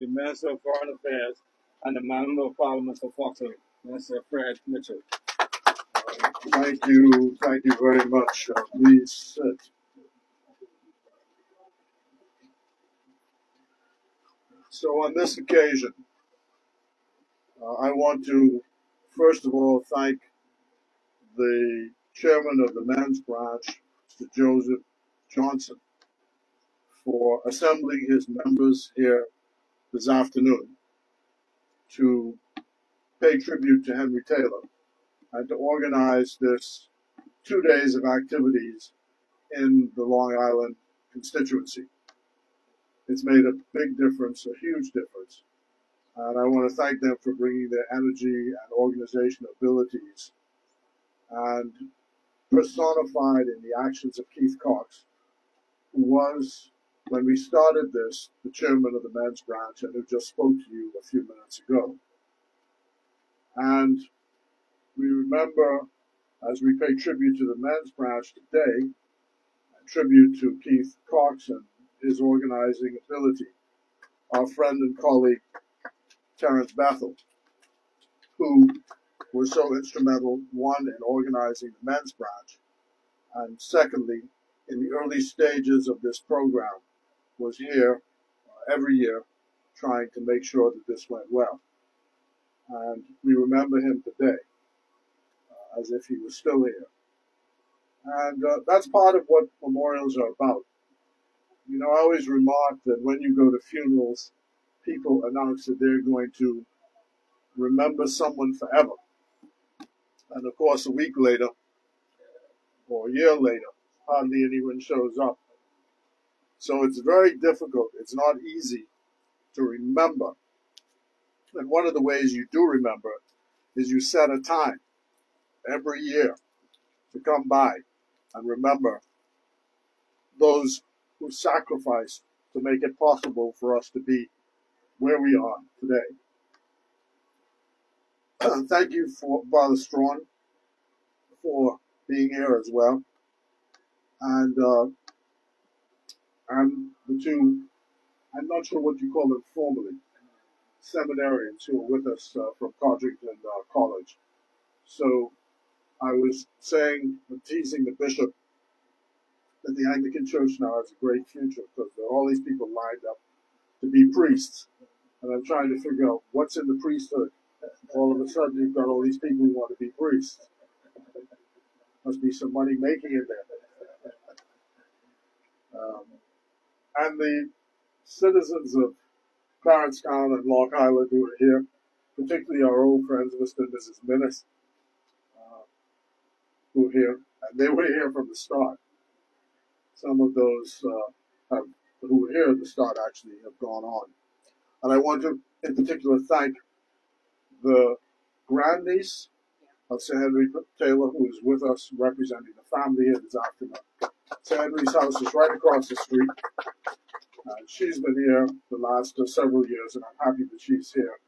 the Minister of Foreign Affairs, and the Member of Parliament for Foxhill, Mr. Fred Mitchell. Thank you very much. Please sit. So on this occasion, I want to first of all thank the chairman of the men's branch, Mr. Joseph Johnson, for assembling his members here this afternoon to pay tribute to Henry Taylor and to organize this 2 days of activities in the Long Island constituency. It's made a big difference, a huge difference. And I want to thank them for bringing their energy and organization abilities and personified in the actions of Keith Cox, who was, when we started this, the chairman of the men's branch and who just spoke to you a few minutes ago. And we remember, as we pay tribute to the men's branch today, and tribute to Keith Cox and his organizing ability, our friend and colleague, Terence Bethel, who was so instrumental, one, in organizing the men's branch, and secondly, in the early stages of this program, was here every year trying to make sure that this went well. And we remember him today as if he was still here. And that's part of what memorials are about. You know, I always remark that when you go to funerals, people announce that they're going to remember someone forever. And of course, a week later, or a year later, hardly anyone shows up. So it's very difficult. It's not easy to remember. And one of the ways you do remember is you set a time every year to come by and remember those who sacrificed to make it possible for us to be where we are today. Thank you, for Father Strawn, for being here as well. And the two, I'm not sure what you call them formally, seminarians who are with us from Codrington College. So I was saying, teasing the bishop, that the Anglican Church now has a great future because there are all these people lined up to be priests. And I'm trying to figure out what's in the priesthood. All of a sudden, you've got all these people who want to be priests. Must be some money making in there. And the citizens of Clarence Town and Long Island who are here, particularly our old friends, Mr. and Mrs. Minnis, who are here, and they were here from the start. Some of those who were here at the start actually have gone on. And I want to, in particular, thank the grandniece of Sir Henry Taylor, who is with us representing the family here this afternoon. Sir Henry's house is right across the street. She's been here the last several years, and I'm happy that she's here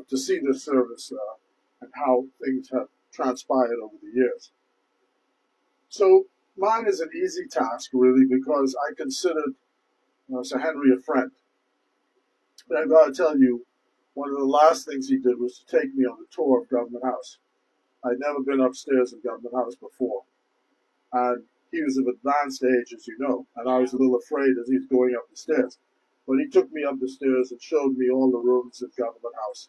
to see this service and how things have transpired over the years. So mine is an easy task, really, because I considered Sir Henry a friend. But I've got to tell you, one of the last things he did was to take me on a tour of Government House. I'd never been upstairs in Government House before. And he was of advanced age, as you know, and I was a little afraid as he was going up the stairs. But he took me up the stairs and showed me all the rooms in Government House.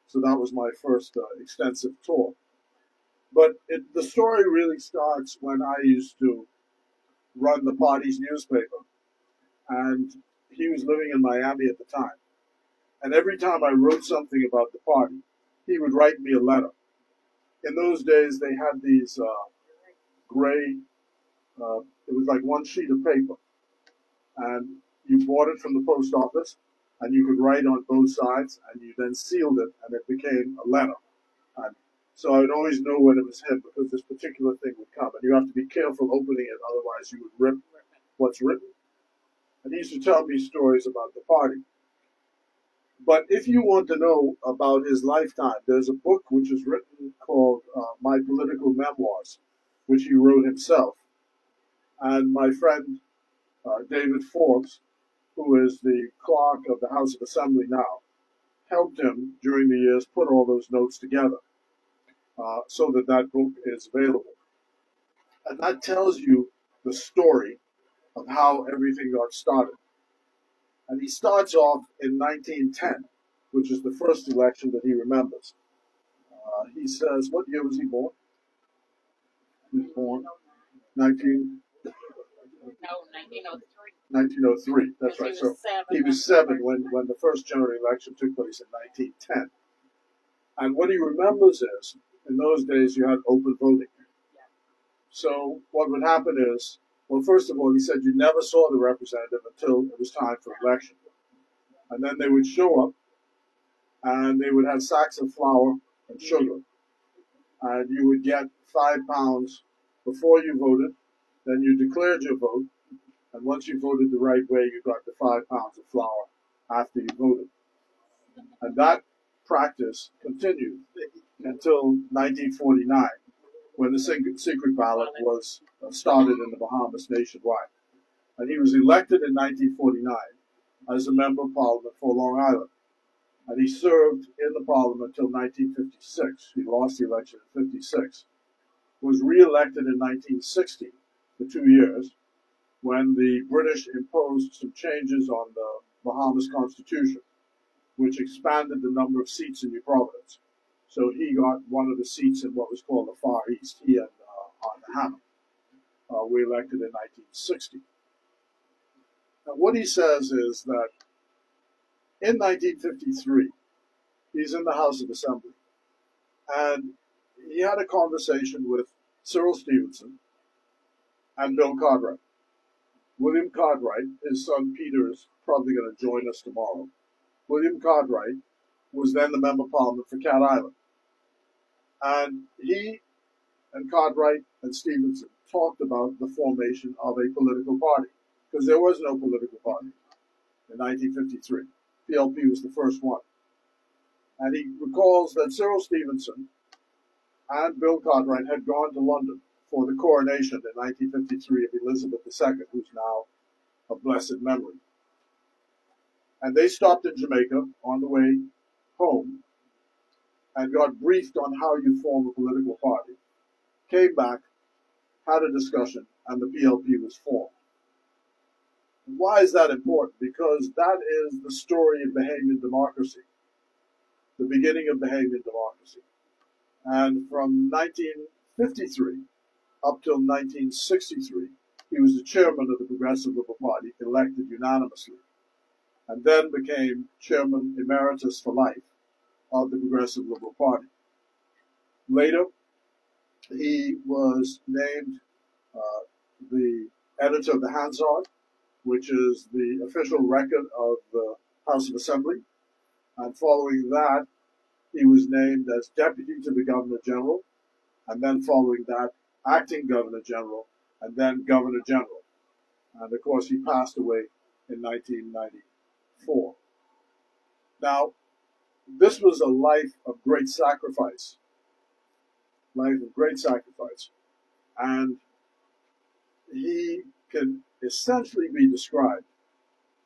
So that was my first extensive tour. But the story really starts when I used to run the party's newspaper. And he was living in Miami at the time. And every time I wrote something about the party, he would write me a letter. In those days, they had these gray, it was like one sheet of paper. And you bought it from the post office, and you could write on both sides, and you then sealed it, and it became a letter. And so I would always know when it was hit, because this particular thing would come. And you have to be careful opening it, otherwise you would rip what's written. And he used to tell me stories about the party. But if you want to know about his lifetime, there's a book which is written called My Political Memoirs, which he wrote himself. And my friend David Forbes who is the clerk of the House of Assembly now, helped him during the years put all those notes together so that that book is available. And that tells you the story of how everything got started. And he starts off in 1910, which is the first election that he remembers. He says, what year was he born? He was born 1903. That's right. So he was 7 when the first general election took place in 1910. And what he remembers is, in those days, you had open voting. So what would happen is, well, first of all, he said you never saw the representative until it was time for election. And then they would show up, and they would have sacks of flour and sugar. And you would get 5 pounds before you voted. Then you declared your vote. And once you voted the right way, you got the 5 pounds of flour after you voted. And that practice continued until 1949, when the secret ballot was started in the Bahamas nationwide. And he was elected in 1949 as a member of Parliament for Long Island. And he served in the Parliament until 1956. He lost the election in 56. Was re-elected in 1960 for 2 years, when the British imposed some changes on the Bahamas Constitution, which expanded the number of seats in New Providence. So he got one of the seats in what was called the Far East. He and Arthur Hammond were elected in 1960. Now, what he says is that in 1953, he's in the House of Assembly, and he had a conversation with Cyril Stevenson and Bill Cartwright. William Cartwright, his son Peter, is probably going to join us tomorrow. William Cartwright was then the Member of Parliament for Cat Island. And he and Cartwright and Stevenson talked about the formation of a political party, because there was no political party in 1953. PLP was the first one. And he recalls that Cyril Stevenson and Bill Cartwright had gone to London for the coronation in 1953 of Elizabeth II, who's now of blessed memory. And they stopped in Jamaica on the way home and got briefed on how you form a political party, came back, had a discussion, and the PLP was formed. And why is that important? Because that is the story of Bahamian democracy, the beginning of Bahamian democracy. And from 1953 up till 1963, he was the chairman of the Progressive Liberal Party, elected unanimously, and then became chairman emeritus for life of the Progressive Liberal Party. Later, he was named the editor of the Hansard, which is the official record of the House of Assembly. And following that, he was named as deputy to the Governor General, and then following that, acting Governor General, and then Governor General. And of course, he passed away in 1994. Now, this was a life of great sacrifice. And he can essentially be described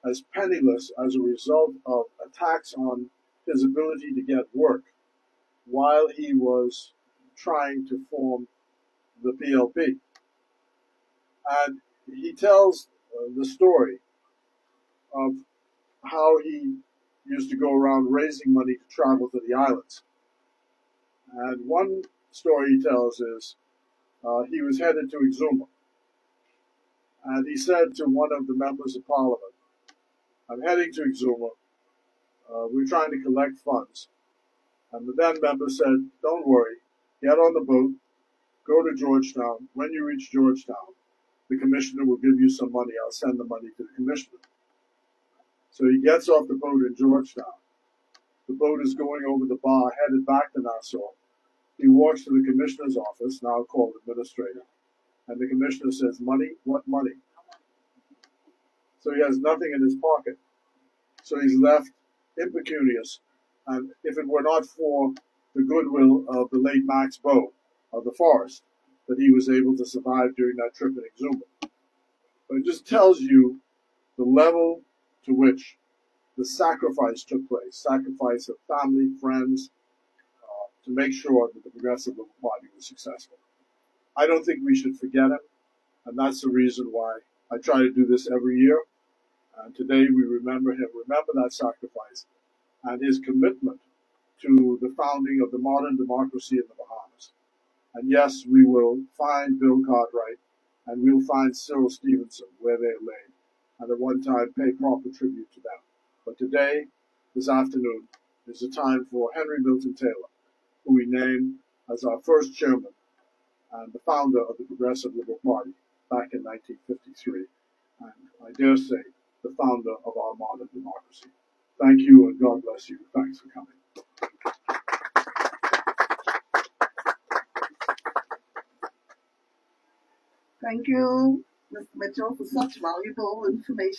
as penniless as a result of attacks on his ability to get work while he was trying to form the PLP. And he tells the story of how he used to go around raising money to travel to the islands. And one story he tells is he was headed to Exuma. And he said to one of the members of Parliament, I'm heading to Exuma. We're trying to collect funds. And the then member said, don't worry, get on the boat, go to Georgetown. When you reach Georgetown, the commissioner will give you some money. I'll send the money to the commissioner. So he gets off the boat in Georgetown. The boat is going over the bar, headed back to Nassau. He walks to the commissioner's office, now called administrator. And the commissioner says, money? What money? So he has nothing in his pocket. So he's left impecunious. And if it were not for the goodwill of the late Max Bow of the Forest, that he was able to survive during that trip in Exuma. But it just tells you the level to which the sacrifice took place, sacrifice of family, friends, to make sure that the Progressive Liberal Party was successful. I don't think we should forget him, and that's the reason why I try to do this every year. And today we remember him, remember that sacrifice, and his commitment to the founding of the modern democracy in the Bahamas. And yes, we will find Bill Cartwright, and we'll find Cyril Stevenson where they're laid, and at one time pay proper tribute to them. But today, this afternoon, is the time for Henry Milton Taylor, who we named as our first chairman and the founder of the Progressive Liberal Party back in 1953, and I dare say, the founder of our modern democracy. Thank you, and God bless you. Thanks for coming. Thank you, Mr. Mitchell, for such valuable information.